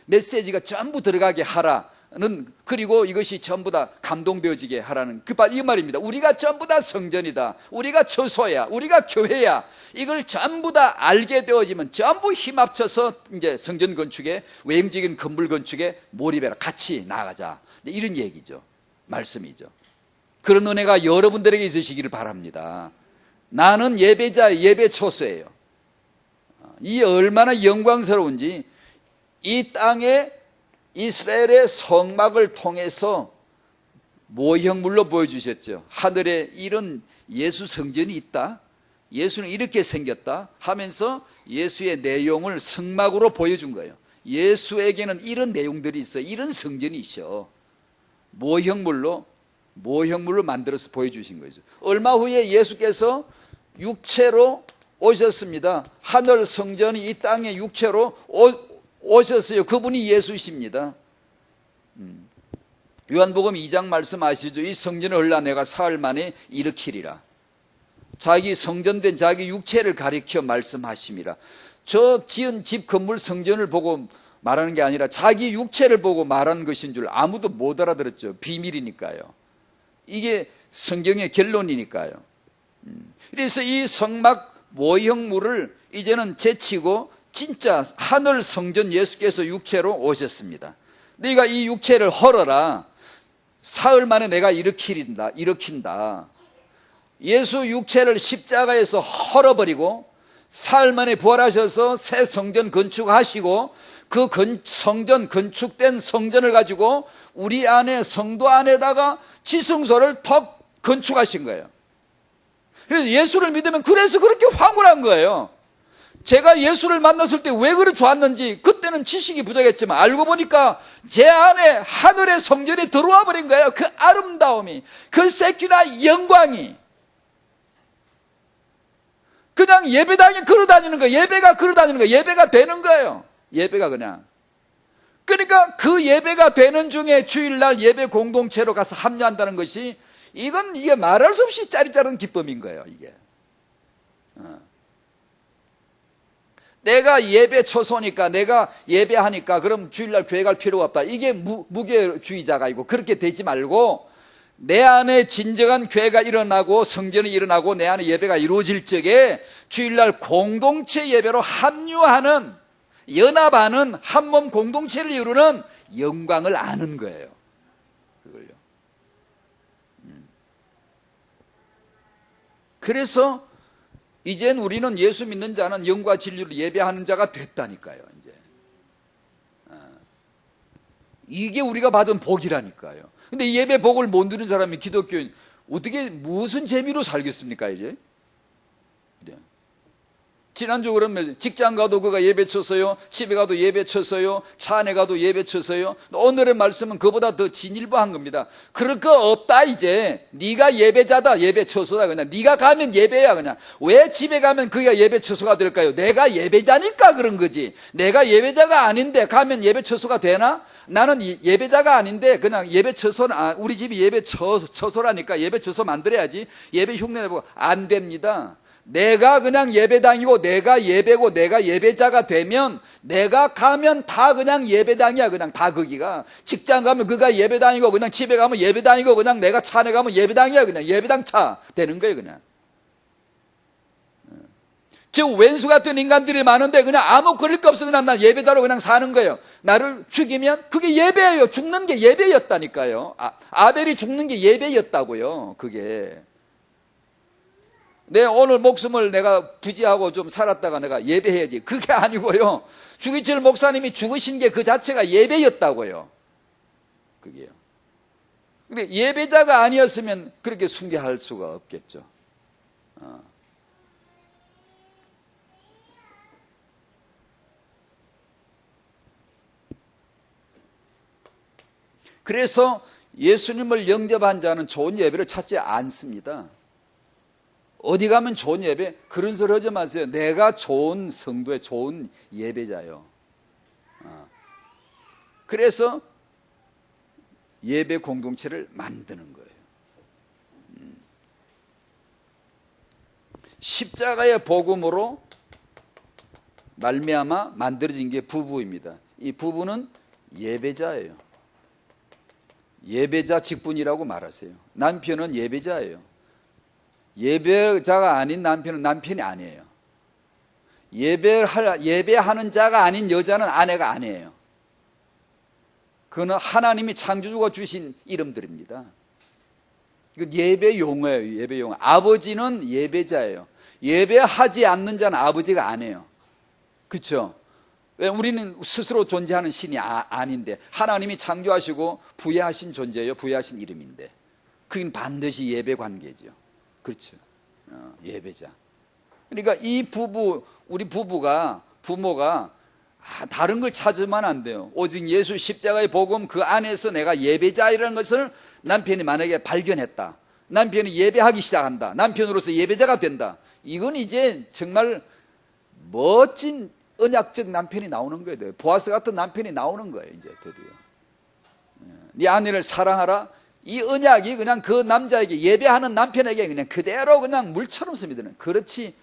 메시지가 전부 들어가게 하라는, 그리고 이것이 전부 다 감동되어지게 하라는 이 말입니다. 우리가 전부 다 성전이다. 우리가 처소야. 우리가 교회야. 이걸 전부 다 알게 되어지면 전부 힘 합쳐서 이제 성전 건축에, 외형적인 건물 건축에 몰입해라. 같이 나가자. 이런 얘기죠. 말씀이죠. 그런 은혜가 여러분들에게 있으시기를 바랍니다. 나는 예배자, 예배 처소예요. 이 얼마나 영광스러운지 이 땅에 이스라엘의 성막을 통해서 모형물로 보여주셨죠. 하늘에 이런 예수 성전이 있다, 예수는 이렇게 생겼다 하면서 예수의 내용을 성막으로 보여준 거예요. 예수에게는 이런 내용들이 있어, 이런 성전이 있어. 모형물로 만들어서 보여주신 거죠. 얼마 후에 예수께서 육체로 오셨습니다. 하늘 성전이 이 땅에 육체로 오셨어요. 그분이 예수십니다. 요한복음 2장 말씀 아시죠? 이 성전을 헐라 내가 사흘 만에 일으키리라. 자기 성전된 자기 육체를 가리켜 말씀하심이라. 저 지은 집 건물 성전을 보고 말하는 게 아니라 자기 육체를 보고 말하는 것인 줄 아무도 못 알아들었죠. 비밀이니까요. 이게 성경의 결론이니까요. 그래서 이 성막 모형물을 이제는 제치고 진짜 하늘 성전 예수께서 육체로 오셨습니다. 네가 이 육체를 헐어라. 사흘 만에 내가 일으킨다. 예수 육체를 십자가에서 헐어버리고 사흘 만에 부활하셔서 새 성전 건축하시고 그 성전 건축된 성전을 가지고 우리 안에 성도 안에다가 지성소를 더 건축하신 거예요. 그래서 예수를 믿으면 그래서 그렇게 황홀한 거예요. 제가 예수를 만났을 때 왜 그렇게 좋았는지 그때는 지식이 부족했지만 알고 보니까 제 안에 하늘의 성전이 들어와 버린 거예요. 그 아름다움이, 그 세키나 영광이. 그냥 예배당에 걸어다니는 거예요. 예배가 걸어다니는 거예요. 예배가 되는 거예요. 예배가 그냥. 그러니까 그 예배가 되는 중에 주일날 예배 공동체로 가서 합류한다는 것이 이게 말할 수 없이 짜릿짜릿한 기쁨인 거예요. 이게. 내가 예배 처소니까, 내가 예배하니까 그럼 주일날 교회 갈 필요가 없다. 이게 무교주의자가 있고, 그렇게 되지 말고 내 안에 진정한 교회가 일어나고 성전이 일어나고 내 안에 예배가 이루어질 적에 주일날 공동체 예배로 합류하는, 연합하는 한몸 공동체를 이루는 영광을 아는 거예요. 그걸요. 그래서 이젠 우리는 예수 믿는 자는 영과 진리로 예배하는 자가 됐다니까요. 이제 이게 우리가 받은 복이라니까요. 근데 이 예배 복을 못 누리는 사람이 기독교인 어떻게 무슨 재미로 살겠습니까? 이제 지난주 그러면 직장 가도 그가 예배 쳤어요, 집에 가도 예배 쳤어요, 차 안에 가도 예배 쳤어요. 오늘의 말씀은 그보다 더 진일보한 겁니다. 그럴 거 없다. 이제 네가 예배자다, 예배 처소다. 그냥 네가 가면 예배야. 그냥 왜 집에 가면 그가 예배 처소가 될까요? 내가 예배자니까 그런 거지. 내가 예배자가 아닌데 가면 예배 처소가 되나? 나는 예배자가 아닌데 그냥 예배 처소는, 우리 집이 예배 처소라니까 예배 처소 만들어야지, 예배 흉내 내보고 안 됩니다. 내가 그냥 예배당이고 내가 예배고 내가 예배자가 되면 내가 가면 다 그냥 예배당이야. 그냥 다 거기가. 직장 가면 그가 예배당이고, 그냥 집에 가면 예배당이고, 그냥 내가 차 안에 가면 예배당이야. 그냥 예배당 차 되는 거예요. 그냥. 즉 왼수 같은 인간들이 많은데 그냥 아무 그럴 거 없어 그냥 난 예배자로 그냥 사는 거예요. 나를 죽이면 그게 예배예요. 죽는 게 예배였다니까요. 아벨이 죽는 게 예배였다고요. 그게. 내 오늘 목숨을 내가 부지하고 좀 살았다가 내가 예배해야지. 그게 아니고요. 주기철 목사님이 죽으신 게 그 자체가 예배였다고요. 그게요. 근데 예배자가 아니었으면 그렇게 숭배할 수가 없겠죠. 그래서 예수님을 영접한 자는 좋은 예배를 찾지 않습니다. 어디 가면 좋은 예배? 그런 소리 하지 마세요. 내가 좋은 성도의 좋은 예배자요. 그래서 예배 공동체를 만드는 거예요. 십자가의 복음으로 말미암아 만들어진 게 부부입니다. 이 부부는 예배자예요. 예배자 직분이라고 말하세요. 남편은 예배자예요. 예배자가 아닌 남편은 남편이 아니에요. 예배하는 자가 아닌 여자는 아내가 아니에요. 그는 하나님이 창조주가 주신 이름들입니다. 예배 용어예요. 예배 용어. 아버지는 예배자예요. 예배하지 않는 자는 아버지가 아니에요. 그렇죠? 왜? 우리는 스스로 존재하는 신이 아닌데 하나님이 창조하시고 부여하신 존재예요. 부여하신 이름인데 그건 반드시 예배 관계죠. 그렇죠. 예배자. 그러니까 이 우리 부모가 다른 걸 찾으면 안 돼요. 오직 예수 십자가의 복음 그 안에서 내가 예배자이라는 것을 남편이 만약에 발견했다. 남편이 예배하기 시작한다. 남편으로서 예배자가 된다. 이건 이제 정말 멋진 언약적 남편이 나오는 거예요. 보아스 같은 남편이 나오는 거예요. 이제 드디어. 네 아내를 사랑하라. 이 언약이 그냥 그 남자에게, 예배하는 남편에게 그냥 그대로 그냥 물처럼 스며드는. 그렇지.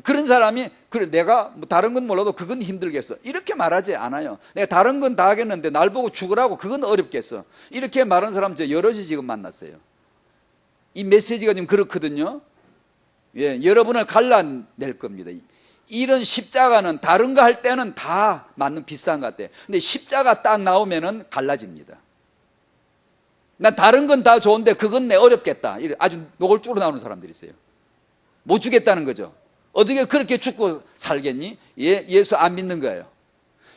그런 사람이 그래 내가 뭐 다른 건 몰라도 그건 힘들겠어 이렇게 말하지 않아요. 내가 다른 건 다 하겠는데 날 보고 죽으라고 그건 어렵겠어 이렇게 말하는 사람 저 여럿이 지금 만났어요. 이 메시지가 지금 그렇거든요. 예, 여러분을 갈라낼 겁니다. 이런 십자가는 다른 거 할 때는 다 맞는 비슷한 것 같아요. 근데 십자가 딱 나오면은 갈라집니다. 난 다른 건 다 좋은데 그건 내 어렵겠다. 아주 노골적으로 나오는 사람들이 있어요. 못 주겠다는 거죠. 어떻게 그렇게 죽고 살겠니? 예수 안 믿는 거예요.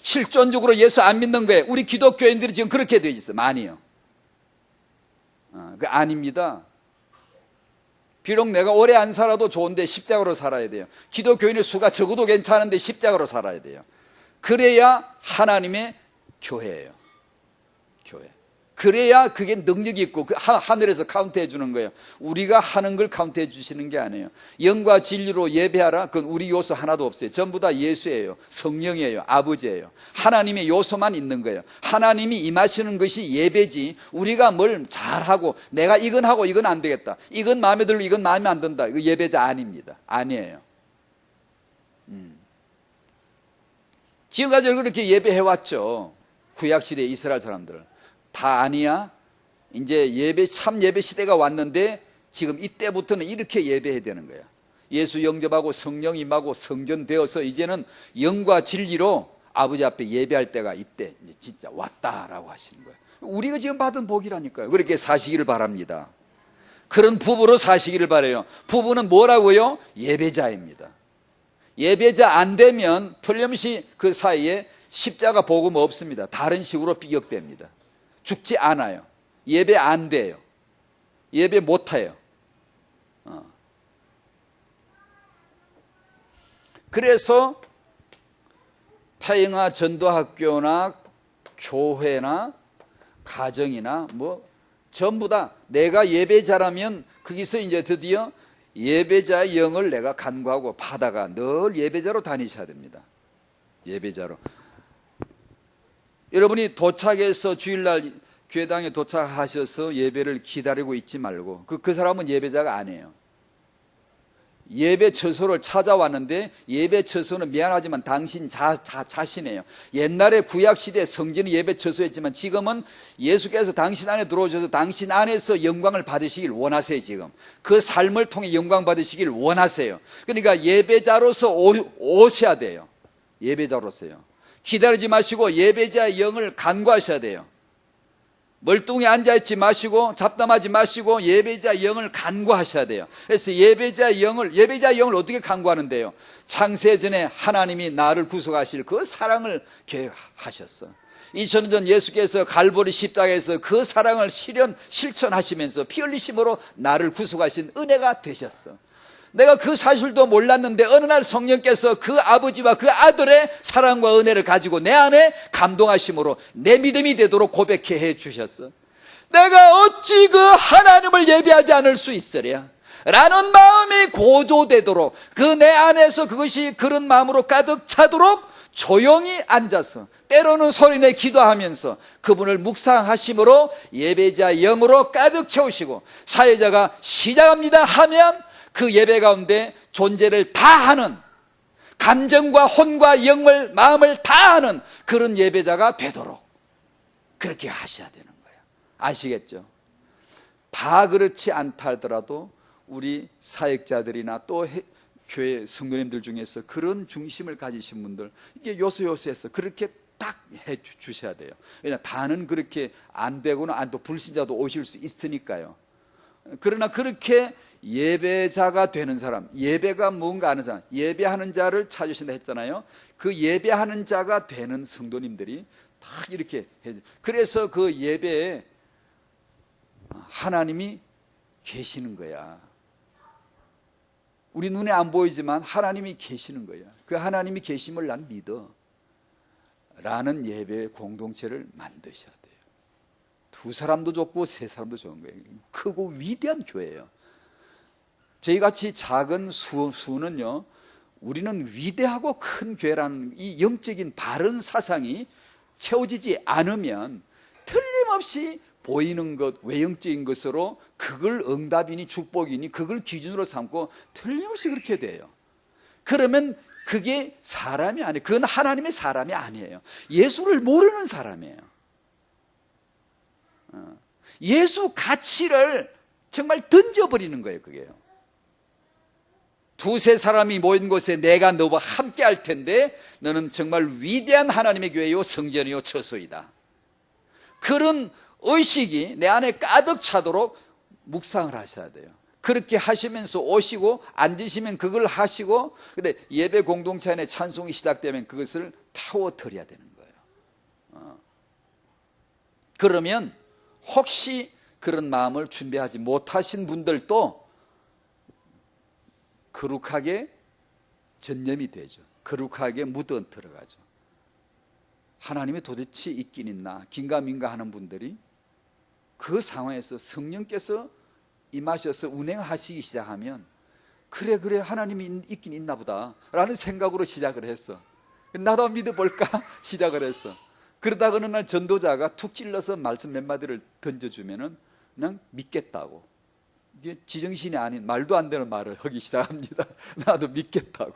실존적으로 예수 안 믿는 거예요. 우리 기독교인들이 지금 그렇게 되어 있어요. 많이요. 그 아닙니다. 비록 내가 오래 안 살아도 좋은데 십자가로 살아야 돼요. 기독교인의 수가 적어도 괜찮은데 십자가로 살아야 돼요. 그래야 하나님의 교회예요. 교회. 그래야 그게 능력이 있고 하늘에서 카운트해 주는 거예요. 우리가 하는 걸 카운트해 주시는 게 아니에요. 영과 진리로 예배하라. 그건 우리 요소 하나도 없어요. 전부 다 예수예요. 성령이에요. 아버지예요. 하나님의 요소만 있는 거예요. 하나님이 임하시는 것이 예배지, 우리가 뭘 잘하고 내가 이건 하고 이건 안 되겠다, 이건 마음에 들고 이건 마음에 안 든다, 이거 예배자 아닙니다. 아니에요. 지금까지 그렇게 예배해왔죠. 구약시대 이스라엘 사람들 다 아니야? 이제 참 예배 시대가 왔는데 지금 이때부터는 이렇게 예배해야 되는 거야. 예수 영접하고 성령 임하고 성전되어서 이제는 영과 진리로 아버지 앞에 예배할 때가 이때 이제 진짜 왔다라고 하시는 거예요. 우리가 지금 받은 복이라니까요. 그렇게 사시기를 바랍니다. 그런 부부로 사시기를 바라요. 부부는 뭐라고요? 예배자입니다. 예배자 안 되면 틀림없이 그 사이에 십자가 복음 없습니다. 다른 식으로 비격됩니다. 죽지 않아요. 예배 안 돼요. 예배 못 해요. 그래서 태영아 전도학교나 교회나 가정이나 뭐 전부 다 내가 예배자라면 거기서 이제 드디어 예배자의 영을 내가 간구하고 받아가 늘 예배자로 다니셔야 됩니다. 예배자로. 여러분이 도착해서 주일날 교회당에 도착하셔서 예배를 기다리고 있지 말고 그 사람은 예배자가 아니에요. 예배 처소를 찾아왔는데 예배 처소는 미안하지만 당신 자신이에요. 옛날에 구약시대 성전이 예배 처소였지만 지금은 예수께서 당신 안에 들어오셔서 당신 안에서 영광을 받으시길 원하세요. 지금 그 삶을 통해 영광 받으시길 원하세요. 그러니까 예배자로서 오셔야 돼요. 예배자로서요. 기다리지 마시고 예배자의 영을 간구하셔야 돼요. 멀뚱히 앉아있지 마시고 잡담하지 마시고 예배자의 영을 간구하셔야 돼요. 그래서 예배자의 영을 어떻게 간구하는데요? 창세전에 하나님이 나를 구속하실 그 사랑을 계획하셨어. 2000년 전 예수께서 갈보리 십자가에서 그 사랑을 실천하시면서 피 흘리심으로 나를 구속하신 은혜가 되셨어. 내가 그 사실도 몰랐는데 어느 날 성령께서 그 아버지와 그 아들의 사랑과 은혜를 가지고 내 안에 감동하심으로 내 믿음이 되도록 고백해 해 주셨어. 내가 어찌 그 하나님을 예배하지 않을 수 있으랴 라는 마음이 고조되도록 그 내 안에서 그것이 그런 마음으로 가득 차도록 조용히 앉아서 때로는 소리내 기도하면서 그분을 묵상하심으로 예배자 영으로 가득 채우시고 사회자가 시작합니다 하면 그 예배 가운데 존재를 다하는, 감정과 혼과 영을 마음을 다하는 그런 예배자가 되도록 그렇게 하셔야 되는 거예요. 아시겠죠? 다 그렇지 않다 하더라도 우리 사역자들이나 또 교회 성도님들 중에서 그런 중심을 가지신 분들 이게 요소요소해서 그렇게 딱 해 주셔야 돼요. 왜냐하면 다는 그렇게 안 되고는 또 불신자도 오실 수 있으니까요. 그러나 그렇게 예배자가 되는 사람, 예배가 뭔가 아는 사람, 예배하는 자를 찾으신다 했잖아요. 그 예배하는 자가 되는 성도님들이 다 이렇게 해. 그래서 그 예배에 하나님이 계시는 거야. 우리 눈에 안 보이지만 하나님이 계시는 거야. 그 하나님이 계심을 난 믿어 라는 예배 공동체를 만드셔야 돼요. 두 사람도 좋고 세 사람도 좋은 거예요. 크고 위대한 교회예요. 저희같이 작은 수는요, 우리는 위대하고 큰 교회라는 이 영적인 바른 사상이 채워지지 않으면 틀림없이 보이는 것, 외형적인 것으로 그걸 응답이니 축복이니 그걸 기준으로 삼고 틀림없이 그렇게 돼요. 그러면 그게 사람이 아니에요. 그건 하나님의 사람이 아니에요. 예수를 모르는 사람이에요. 예수 가치를 정말 던져버리는 거예요. 그게요. 두세 사람이 모인 곳에 내가 너와 함께 할 텐데 너는 정말 위대한 하나님의 교회요 성전이요 처소이다. 그런 의식이 내 안에 가득 차도록 묵상을 하셔야 돼요. 그렇게 하시면서 오시고 앉으시면 그걸 하시고, 근데 예배 공동체 안에 찬송이 시작되면 그것을 태워드려야 되는 거예요. 그러면 혹시 그런 마음을 준비하지 못하신 분들도 거룩하게 전념이 되죠. 거룩하게 묻어 들어가죠. 하나님이 도대체 있긴 있나 긴가민가 하는 분들이 그 상황에서 성령께서 임하셔서 운행하시기 시작하면 그래 하나님이 있긴 있나 보다 라는 생각으로 시작을 했어. 나도 믿어볼까 시작을 했어. 그러다가 어느 날 전도자가 툭 찔러서 말씀 몇 마디를 던져주면은 그냥 믿겠다고, 이게 지정신이 아닌 말도 안 되는 말을 하기 시작합니다. 나도 믿겠다고.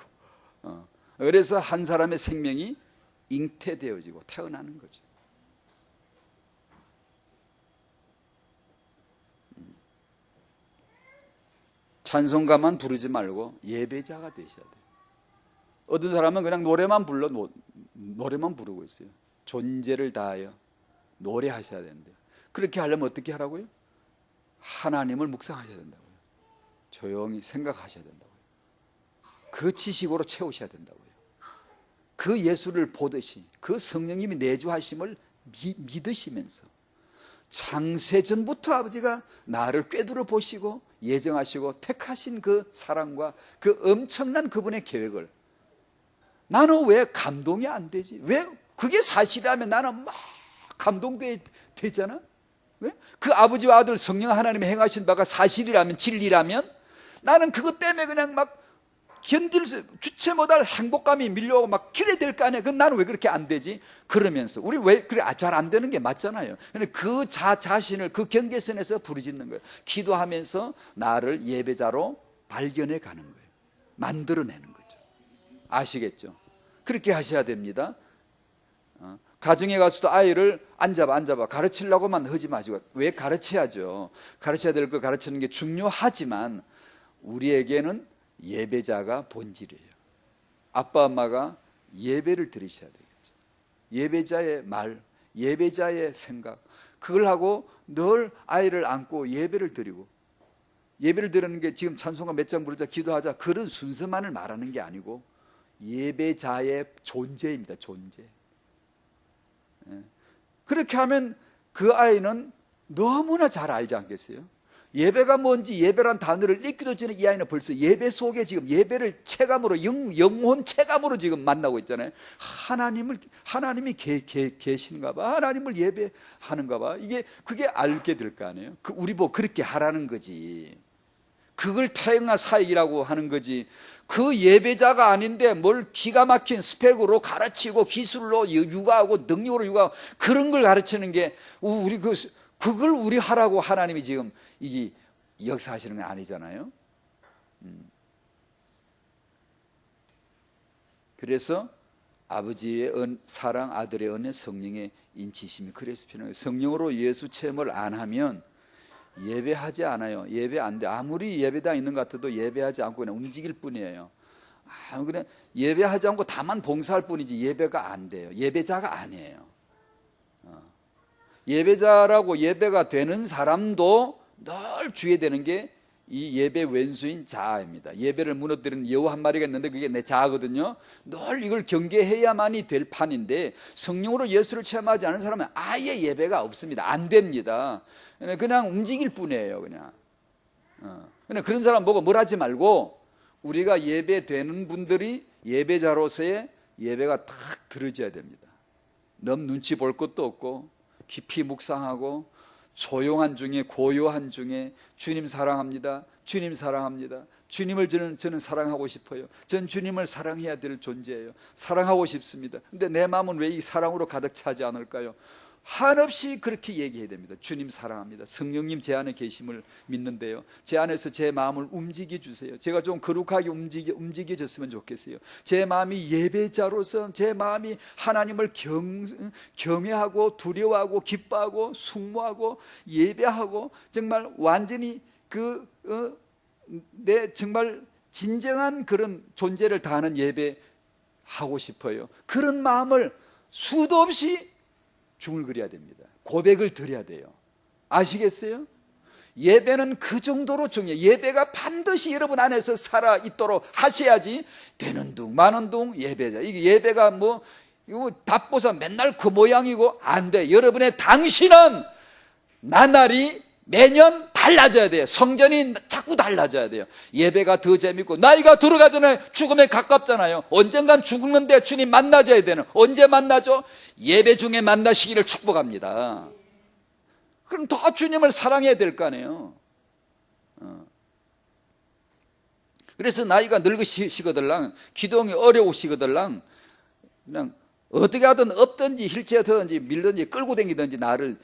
그래서 한 사람의 생명이 잉태되어지고 태어나는 거죠. 찬송가만 부르지 말고 예배자가 되셔야 돼요. 어떤 사람은 그냥 노래만 부르고 있어요. 존재를 다하여 노래하셔야 되는데, 그렇게 하려면 어떻게 하라고요? 하나님을 묵상하셔야 된다고요. 조용히 생각하셔야 된다고요. 그 지식으로 채우셔야 된다고요. 그 예수를 보듯이 그 성령님이 내주하심을 믿으시면서 창세전부터 아버지가 나를 꿰뚫어 보시고 예정하시고 택하신 그 사랑과 그 엄청난 그분의 계획을 나는 왜 감동이 안 되지? 왜 그게 사실이라면 나는 막 감동되잖아? 왜? 그 아버지와 아들 성령 하나님이 행하신 바가 사실이라면, 진리라면 나는 그것 때문에 그냥 막 견딜 수, 주체 못할 행복감이 밀려오고 막 그래 될 거 아니야. 그럼 나는 왜 그렇게 안 되지? 그러면서 우리 왜 그래 잘 안 되는 게 맞잖아요. 근데 그 자신을 그 경계선에서 부르짖는 거예요. 기도하면서 나를 예배자로 발견해 가는 거예요. 만들어내는 거죠. 아시겠죠? 그렇게 하셔야 됩니다. 가정에 가서도 아이를 앉아봐 가르치려고만 하지 마시고, 왜 가르쳐야죠. 가르쳐야 될 거 가르치는 게 중요하지만 우리에게는 예배자가 본질이에요. 아빠 엄마가 예배를 드리셔야 되겠죠. 예배자의 말, 예배자의 생각, 그걸 하고 늘 아이를 안고 예배를 드리고, 예배를 드리는 게 지금 찬송가 몇 장 부르자 기도하자 그런 순서만을 말하는 게 아니고 예배자의 존재입니다. 존재. 그렇게 하면 그 아이는 너무나 잘 알지 않겠어요? 예배가 뭔지, 예배란 단어를 읽기도 전에 이 아이는 벌써 예배 속에 지금 예배를 체감으로, 영혼 체감으로 지금 만나고 있잖아요. 하나님이 계신가 봐, 하나님을 예배하는가 봐. 그게 알게 될 거 아니에요. 우리 보고 그렇게 하라는 거지. 그걸 태영아 사역이라고 하는 거지. 그 예배자가 아닌데 뭘 기가 막힌 스펙으로 가르치고 기술로 육아하고 능력으로 육아하고 그런 걸 가르치는 게 우리 그걸 우리 하라고 하나님이 지금 이게 역사하시는 건 아니잖아요. 그래서 아버지의 사랑, 아들의 은혜, 성령의 인치심이 그래서 필요해요. 성령으로 예수 체험을 안 하면 예배하지 않아요. 예배 안 돼. 아무리 예배당 있는 것 같아도 예배하지 않고 그냥 움직일 뿐이에요. 그냥 예배하지 않고 다만 봉사할 뿐이지 예배가 안 돼요. 예배자가 아니에요. 예배자라고 예배가 되는 사람도 늘 주의해야 되는 게 이 예배 왼수인 자아입니다. 예배를 무너뜨리는 여우 한 마리가 있는데 그게 내 자아거든요. 늘 이걸 경계해야만이 될 판인데, 성령으로 예수를 체험하지 않은 사람은 아예 예배가 없습니다. 안 됩니다. 그냥 움직일 뿐이에요. 그냥 그런 사람 보고 뭘 하지 말고, 우리가 예배되는 분들이 예배자로서의 예배가 딱 들어져야 됩니다. 너무 눈치 볼 것도 없고 깊이 묵상하고 조용한 중에 고요한 중에 주님 사랑합니다, 주님 사랑합니다, 주님을 저는 사랑하고 싶어요. 전 주님을 사랑해야 될 존재예요. 사랑하고 싶습니다. 근데 내 마음은 왜 이 사랑으로 가득 차지 않을까요? 한없이 그렇게 얘기해야 됩니다. 주님 사랑합니다. 성령님 제 안에 계심을 믿는데요, 제 안에서 제 마음을 움직여 주세요. 제가 좀 거룩하게 움직여졌으면 좋겠어요. 제 마음이 예배자로서 제 마음이 하나님을 경외하고 두려워하고 기뻐하고 숙모하고 예배하고 정말 완전히 내 정말 진정한 그런 존재를 다하는 예배 하고 싶어요. 그런 마음을 수도 없이 중얼거려야 됩니다. 고백을 드려야 돼요. 아시겠어요? 예배는 그 정도로 중요해요. 예배가 반드시 여러분 안에서 살아있도록 하셔야지 되는 둥 마는 둥 예배자. 이게 예배가 이거 답보사 맨날 그 모양이고 안 돼. 여러분의 당신은 나날이 매년 달라져야 돼요. 성전이 자꾸 달라져야 돼요. 예배가 더 재밌고, 나이가 들어가잖아요. 죽음에 가깝잖아요. 언젠간 죽는데 주님 만나줘야 되는, 언제 만나죠? 예배 중에 만나시기를 축복합니다. 그럼 더 주님을 사랑해야 될 거 아니에요. 그래서 나이가 늙으시거들랑, 기도하기 어려우시거들랑, 그냥 어떻게 하든 업든지 힐체하든지 밀든지 끌고 다니든지 나를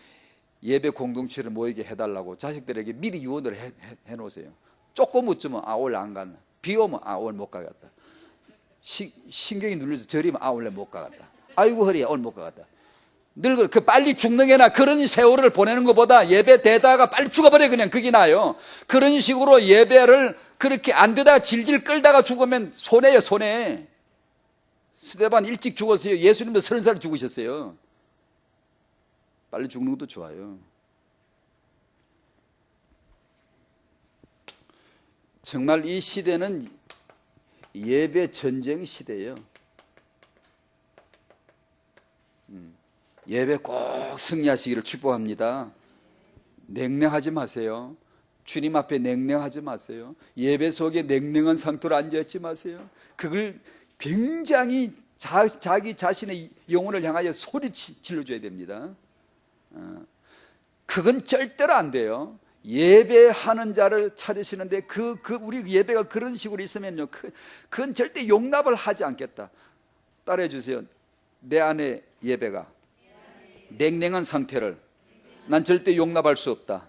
예배 공동체를 모이게 해달라고 자식들에게 미리 유언을 해놓으세요. 조금 웃으면 오늘 안 갔나, 비 오면 오늘 못 가겠다, 신경이 눌려서 저리면 오늘 못 가겠다, 아이고 허리야 오늘 못 가겠다. 늙어 빨리 죽는 게나 그런 세월을 보내는 것보다 예배 되다가 빨리 죽어버려, 그냥 그게 나아요. 그런 식으로 예배를 그렇게 안 되다가 질질 끌다가 죽으면 손해요, 손해. 스데반 일찍 죽었어요. 예수님도 30살 죽으셨어요. 빨리 죽는 것도 좋아요. 정말 이 시대는 예배 전쟁 시대예요. 예배 꼭 승리하시기를 축복합니다. 냉랭하지 마세요. 주님 앞에 냉랭하지 마세요. 예배 속에 냉랭한 상태로 앉아있지 마세요. 그걸 굉장히 자기 자신의 영혼을 향하여 소리 질러줘야 됩니다. 그건 절대로 안 돼요. 예배하는 자를 찾으시는데 우리 예배가 그런 식으로 있으면요, 그건 절대 용납을 하지 않겠다. 따라해 주세요. 내 안에 예배가 냉랭한 상태를 난 절대 용납할 수 없다.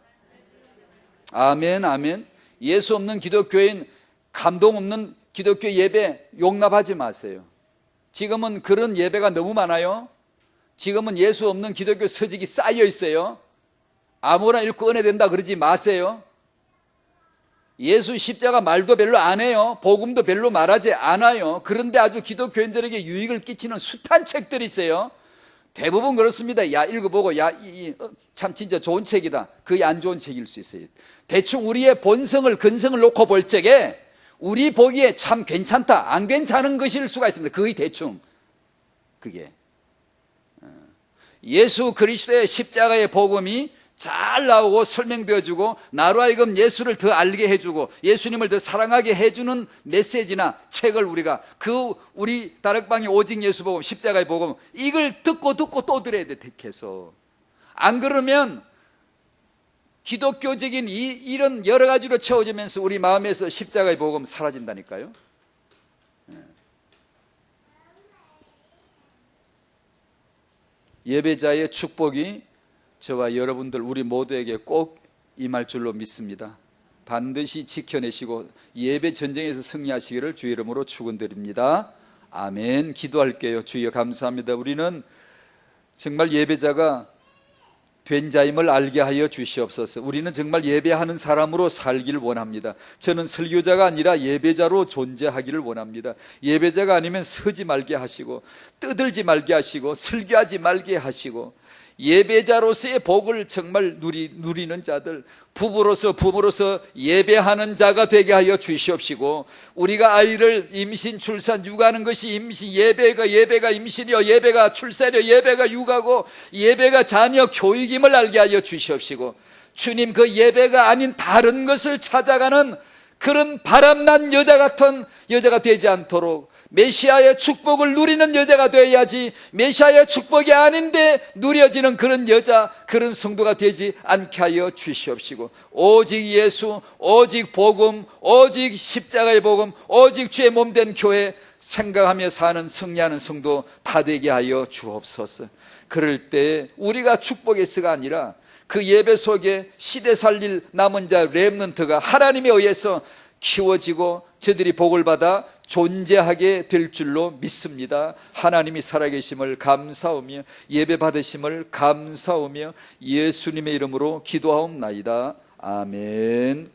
아멘, 아멘. 예수 없는 기독교인, 감동 없는 기독교 예배 용납하지 마세요. 지금은 그런 예배가 너무 많아요. 지금은 예수 없는 기독교 서적이 쌓여 있어요. 아무나 읽고 은혜 된다 그러지 마세요. 예수 십자가 말도 별로 안 해요. 복음도 별로 말하지 않아요. 그런데 아주 기독교인들에게 유익을 끼치는 숱한 책들이 있어요. 대부분 그렇습니다. 야, 읽어보고, 참 진짜 좋은 책이다, 그게 안 좋은 책일 수 있어요. 대충 우리의 본성을, 근성을 놓고 볼 적에 우리 보기에 참 괜찮다, 안 괜찮은 것일 수가 있습니다. 거의 대충. 그게 예수 그리스도의 십자가의 복음이 잘 나오고 설명되어주고, 나로 하여금 예수를 더 알게 해주고 예수님을 더 사랑하게 해주는 메시지나 책을 우리가, 우리 다락방의 오직 예수 복음, 십자가의 복음, 이걸 듣고 또 들어야 돼, 택해서. 안 그러면 기독교적인 이런 여러 가지로 채워지면서 우리 마음에서 십자가의 복음 사라진다니까요. 예배자의 축복이 저와 여러분들 우리 모두에게 꼭 임할 줄로 믿습니다. 반드시 지켜내시고 예배 전쟁에서 승리하시기를 주의 이름으로 축원드립니다. 아멘. 기도할게요. 주여 감사합니다. 우리는 정말 예배자가 된 자임을 알게 하여 주시옵소서. 우리는 정말 예배하는 사람으로 살기를 원합니다. 저는 설교자가 아니라 예배자로 존재하기를 원합니다. 예배자가 아니면 서지 말게 하시고, 떠들지 말게 하시고, 설교하지 말게 하시고, 예배자로서의 복을 정말 누리는 자들, 부모로서 예배하는 자가 되게 하여 주시옵시고, 우리가 아이를 임신, 출산, 육아하는 것이 임신, 예배가 임신이요, 예배가 출산이요, 예배가 육아고, 예배가 자녀 교육임을 알게 하여 주시옵시고, 주님, 그 예배가 아닌 다른 것을 찾아가는 그런 바람난 여자 같은 여자가 되지 않도록 메시아의 축복을 누리는 여자가 되어야지, 메시아의 축복이 아닌데 누려지는 그런 여자, 그런 성도가 되지 않게 하여 주시옵시고, 오직 예수, 오직 복음, 오직 십자가의 복음, 오직 주의 몸된 교회 생각하며 사는 승리하는 성도 다 되게 하여 주옵소서. 그럴 때 우리가 축복에서가 아니라 그 예배 속에 시대 살릴 남은 자 렘넌트가 하나님에 의해서 키워지고 저들이 복을 받아 존재하게 될 줄로 믿습니다. 하나님이 살아계심을 감사하며 예배 받으심을 감사하며 예수님의 이름으로 기도하옵나이다. 아멘.